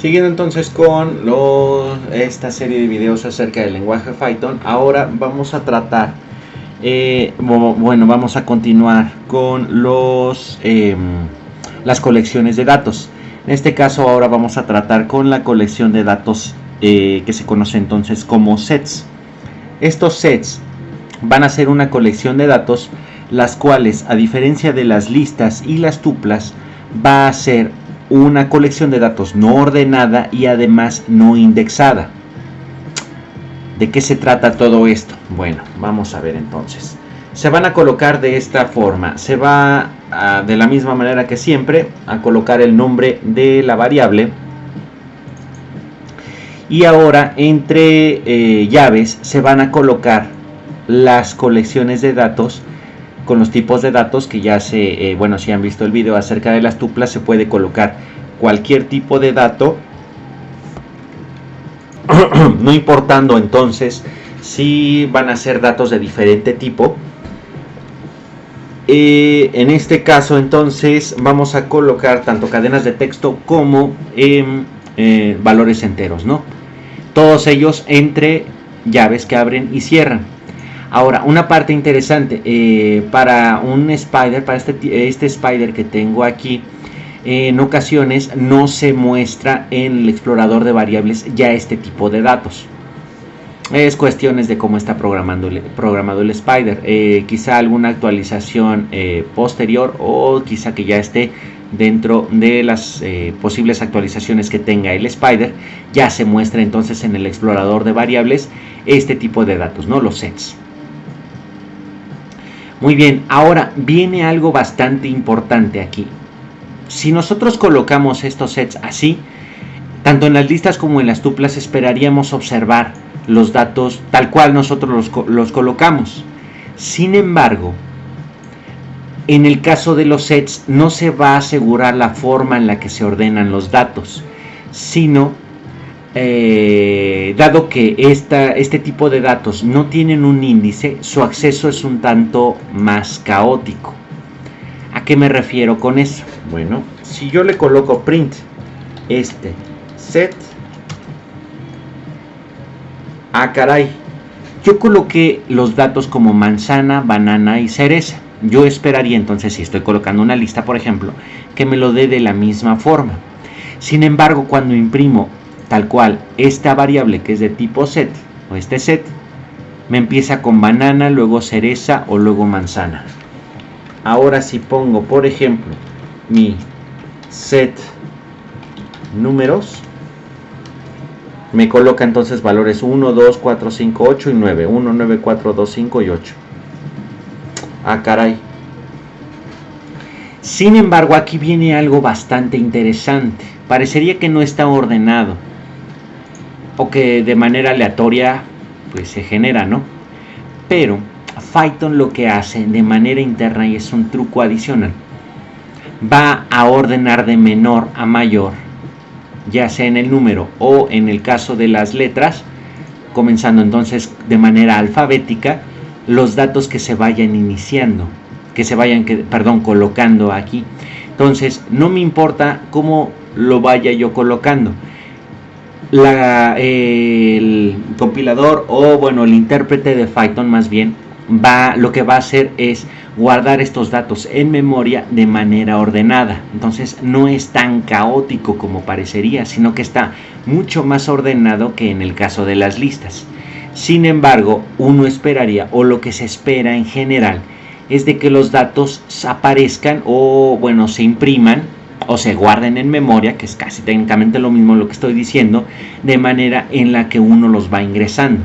Siguiendo entonces con esta serie de videos acerca del lenguaje Python, ahora vamos a tratar, vamos a continuar con las colecciones de datos. En este caso ahora vamos a tratar con la colección de datos que se conoce entonces como sets. Estos sets van a ser una colección de datos, las cuales, a diferencia de las listas y las tuplas, va a ser una colección de datos no ordenada y además no indexada. ¿De qué se trata todo esto? Bueno, vamos a ver entonces. Se van a colocar de esta forma. Se va de la misma manera que siempre a colocar el nombre de la variable. Y ahora entre llaves se van a colocar las colecciones de datos con los tipos de datos que ya si han visto el video acerca de las tuplas, se puede colocar cualquier tipo de dato, no importando entonces si van a ser datos de diferente tipo. En este caso entonces vamos a colocar tanto cadenas de texto como valores enteros, ¿no? Todos ellos entre llaves que abren y cierran. Ahora, una parte interesante, para un spider, para este spider que tengo aquí, en ocasiones no se muestra en el explorador de variables ya este tipo de datos. Es cuestiones de cómo está programado el spider, quizá alguna actualización posterior, o quizá que ya esté dentro de las posibles actualizaciones que tenga el spider, ya se muestra entonces en el explorador de variables este tipo de datos, ¿no? Los sets. Muy bien, ahora viene algo bastante importante aquí. Si nosotros colocamos estos sets así, tanto en las listas como en las tuplas, esperaríamos observar los datos tal cual nosotros los colocamos. Sin embargo, en el caso de los sets no se va a asegurar la forma en la que se ordenan los datos, sino dado que este tipo de datos no tienen un índice, su acceso es un tanto más caótico. ¿A qué me refiero con eso? Bueno, si yo le coloco print este set, caray, yo coloqué los datos como manzana, banana y cereza. Yo esperaría entonces, si estoy colocando una lista, por ejemplo, que me lo dé de la misma forma. Sin embargo, cuando imprimo tal cual esta variable que es de tipo set, o este set, me empieza con banana, luego cereza o luego manzana. Ahora si pongo, por ejemplo, mi set números, me coloca entonces valores 1, 2, 4, 5, 8 y 9. 1, 9, 4, 2, 5 y 8. Caray. Sin embargo, aquí viene algo bastante interesante. Parecería que no está ordenado, o que de manera aleatoria pues se genera, ¿no? Pero Python lo que hace de manera interna, y es un truco adicional, va a ordenar de menor a mayor, ya sea en el número o en el caso de las letras, comenzando entonces de manera alfabética, los datos que se vayan iniciando, que se vayan colocando aquí. Entonces no me importa cómo lo vaya yo colocando, el compilador, o bueno, el intérprete de Python más bien, lo que va a hacer es guardar estos datos en memoria de manera ordenada. Entonces no es tan caótico como parecería, sino que está mucho más ordenado que en el caso de las listas. Sin embargo, uno esperaría, o lo que se espera en general, es de que los datos aparezcan, o bueno, se impriman o se guarden en memoria, que es casi técnicamente lo mismo lo que estoy diciendo, de manera en la que uno los va ingresando.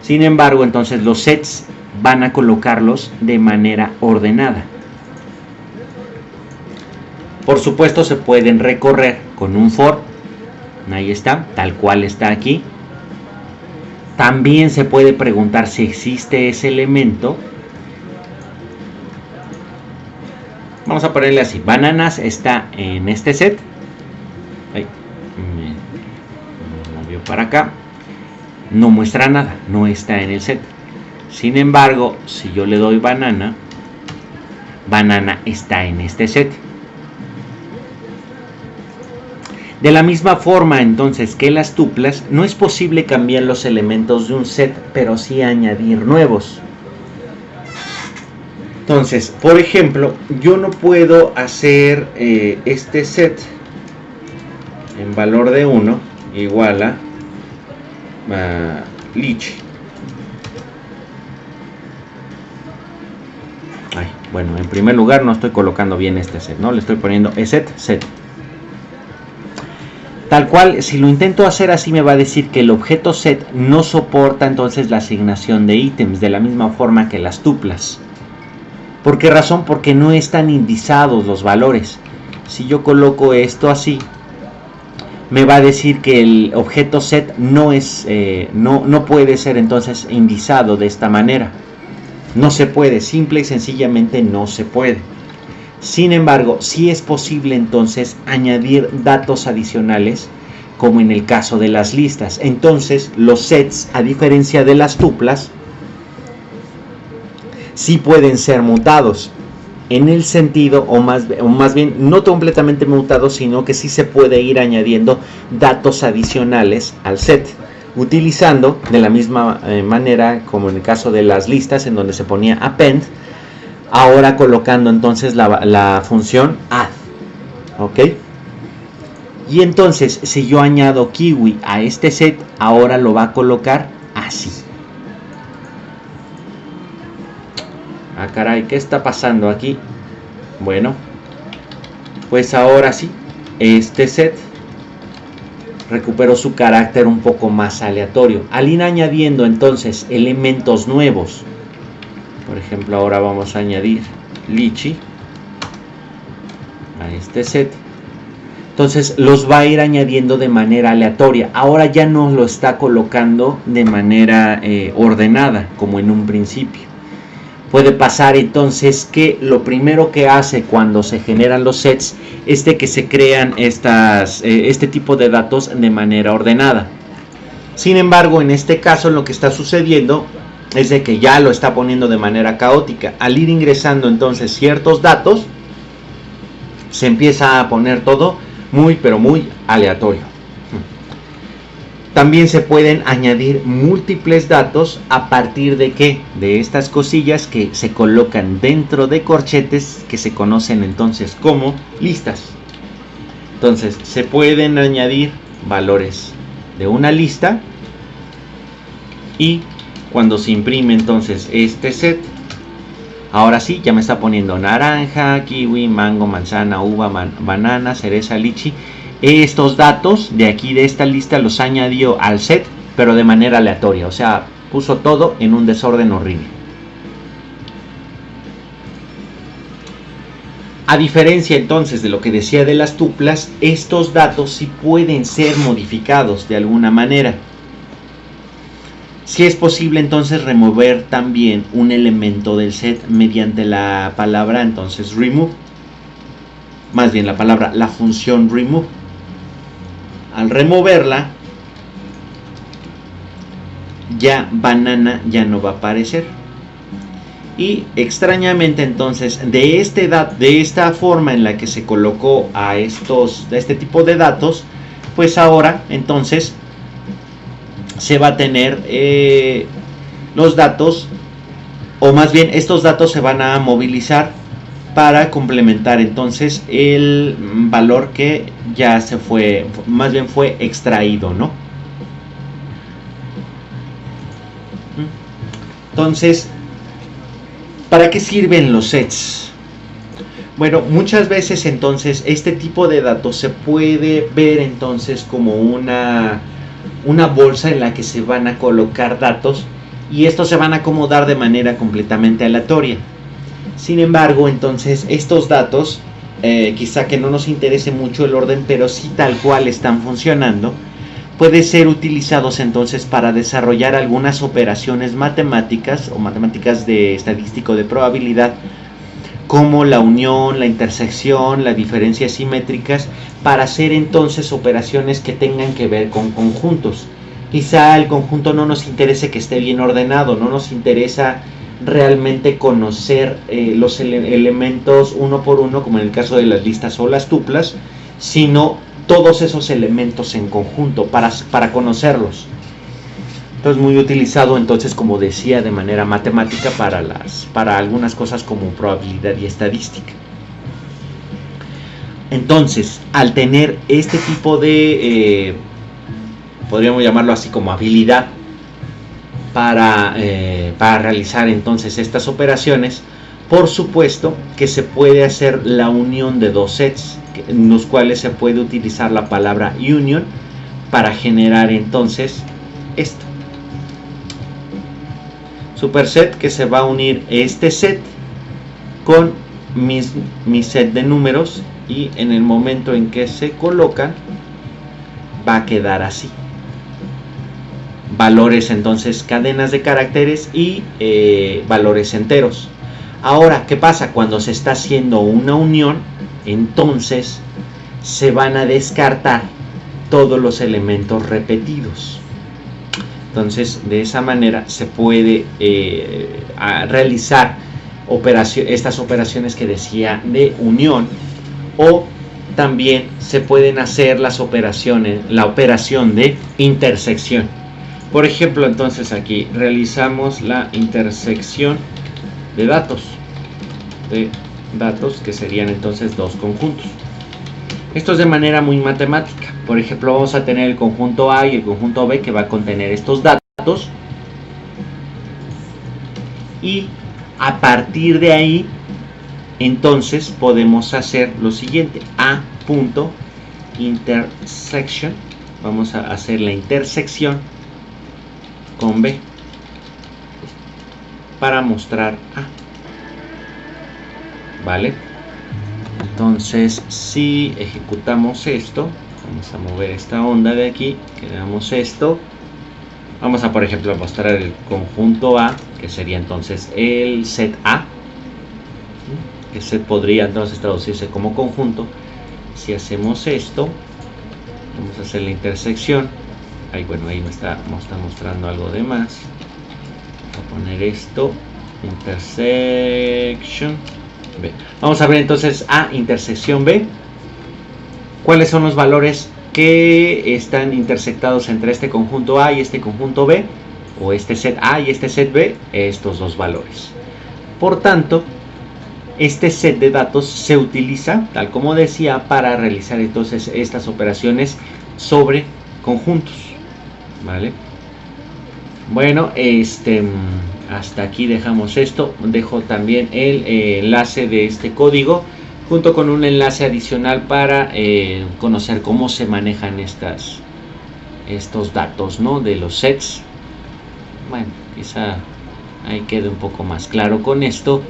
Sin embargo, entonces los sets van a colocarlos de manera ordenada. Por supuesto, se pueden recorrer con un for. Ahí está, tal cual está aquí. También se puede preguntar si existe ese elemento. Vamos a ponerle así: bananas está en este set. Ahí, me movió para acá. No muestra nada, no está en el set. Sin embargo, si yo le doy banana, banana está en este set. De la misma forma entonces que las tuplas, no es posible cambiar los elementos de un set, pero sí añadir nuevos. Entonces, por ejemplo, yo no puedo hacer este set en valor de 1 igual a Lychee. Bueno, en primer lugar no estoy colocando bien este set, ¿no? Le estoy poniendo set. Tal cual, si lo intento hacer así me va a decir que el objeto set no soporta entonces la asignación de ítems de la misma forma que las tuplas. ¿Por qué razón? Porque no están indizados los valores. Si yo coloco esto así, me va a decir que el objeto set no puede ser entonces indizado de esta manera. No se puede, simple y sencillamente no se puede. Sin embargo, sí es posible entonces añadir datos adicionales, como en el caso de las listas. Entonces, los sets, a diferencia de las tuplas, sí pueden ser mutados. En el sentido, o más bien, no completamente mutados, sino que sí se puede ir añadiendo datos adicionales al set, utilizando de la misma manera como en el caso de las listas, en donde se ponía append, ahora colocando entonces la función add, ¿ok? Y entonces, si yo añado kiwi a este set, ahora lo va a colocar así. Ah, caray, ¿qué está pasando aquí? Bueno, pues ahora sí, este set recuperó su carácter un poco más aleatorio. Al ir añadiendo entonces elementos nuevos, por ejemplo, ahora vamos a añadir Lychee a este set. Entonces los va a ir añadiendo de manera aleatoria. Ahora ya no lo está colocando de manera ordenada, como en un principio. Puede pasar entonces que lo primero que hace cuando se generan los sets es de que se crean este tipo de datos de manera ordenada. Sin embargo, en este caso lo que está sucediendo es de que ya lo está poniendo de manera caótica. Al ir ingresando entonces ciertos datos, se empieza a poner todo muy pero muy aleatorio. También se pueden añadir múltiples datos a partir de ¿qué? De estas cosillas que se colocan dentro de corchetes que se conocen entonces como listas. Entonces se pueden añadir valores de una lista y cuando se imprime entonces este set, ahora sí ya me está poniendo naranja, kiwi, mango, manzana, uva, banana, cereza, lychee. Estos datos de aquí de esta lista los añadió al set, pero de manera aleatoria, o sea, puso todo en un desorden horrible. A diferencia entonces de lo que decía de las tuplas, estos datos sí pueden ser modificados de alguna manera. Si es posible entonces remover también un elemento del set mediante la palabra entonces remove, más bien la función remove. Al removerla, ya banana ya no va a aparecer. Y extrañamente entonces de esta forma en la que se colocó a este tipo de datos, pues ahora entonces se va a tener los datos, o más bien estos datos se van a movilizar para complementar entonces el valor que ya se fue, más bien fue extraído, ¿no? Entonces, ¿para qué sirven los sets? Bueno, muchas veces entonces este tipo de datos se puede ver entonces como una bolsa en la que se van a colocar datos y estos se van a acomodar de manera completamente aleatoria. Sin embargo, entonces estos datos, quizá que no nos interese mucho el orden, pero sí tal cual están funcionando, puede ser utilizados entonces para desarrollar algunas operaciones matemáticas o matemáticas de estadístico de probabilidad, como la unión, la intersección, las diferencias simétricas, para hacer entonces operaciones que tengan que ver con conjuntos. Quizá el conjunto no nos interese que esté bien ordenado, no nos interesa realmente conocer los elementos uno por uno, como en el caso de las listas o las tuplas, sino todos esos elementos en conjunto para conocerlos. Entonces muy utilizado, entonces, como decía, de manera matemática para algunas cosas como probabilidad y estadística. Entonces, al tener este tipo de, podríamos llamarlo así como habilidad para realizar entonces estas operaciones, por supuesto que se puede hacer la unión de dos sets, en los cuales se puede utilizar la palabra union para generar entonces esto. Superset que se va a unir este set con mi set de números, y en el momento en que se colocan va a quedar así. Valores entonces, cadenas de caracteres y valores enteros. Ahora, ¿qué pasa? Cuando se está haciendo una unión, entonces se van a descartar todos los elementos repetidos. Entonces, de esa manera se puede realizar estas operaciones que decía de unión, o también se pueden hacer la operación de intersección. Por ejemplo, entonces aquí realizamos la intersección de datos, que serían entonces dos conjuntos. Esto es de manera muy matemática. Por ejemplo, vamos a tener el conjunto A y el conjunto B, que va a contener estos datos, y a partir de ahí entonces podemos hacer lo siguiente: A.intersection, vamos a hacer la intersección con B para mostrar A, ¿vale? Entonces, si ejecutamos esto, vamos a mover esta onda de aquí, creamos esto, vamos a, por ejemplo, mostrar el conjunto A, que sería entonces el set A. Que se podría entonces traducirse como conjunto. Si hacemos esto, vamos a hacer la intersección. Ahí, bueno, ahí me está mostrando algo de más. Voy a poner esto, intersection B. Vamos a ver entonces A intersección B. ¿Cuáles son los valores que están intersectados entre este conjunto A y este conjunto B? O este set A y este set B, estos dos valores. Por tanto, este set de datos se utiliza, tal como decía, para realizar entonces estas operaciones sobre conjuntos, ¿vale? Bueno, hasta aquí dejamos esto. Dejo también el enlace de este código junto con un enlace adicional para conocer cómo se manejan estos datos, ¿no?, de los sets. Bueno, quizá ahí quede un poco más claro con esto.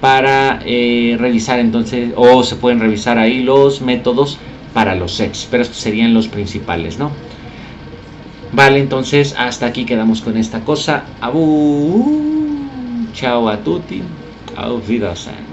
Para revisar entonces, o se pueden revisar ahí los métodos para los sets, pero estos serían los principales, ¿no? Vale, entonces hasta aquí quedamos con esta cosa. Chao a tutti, auf Wiedersehen.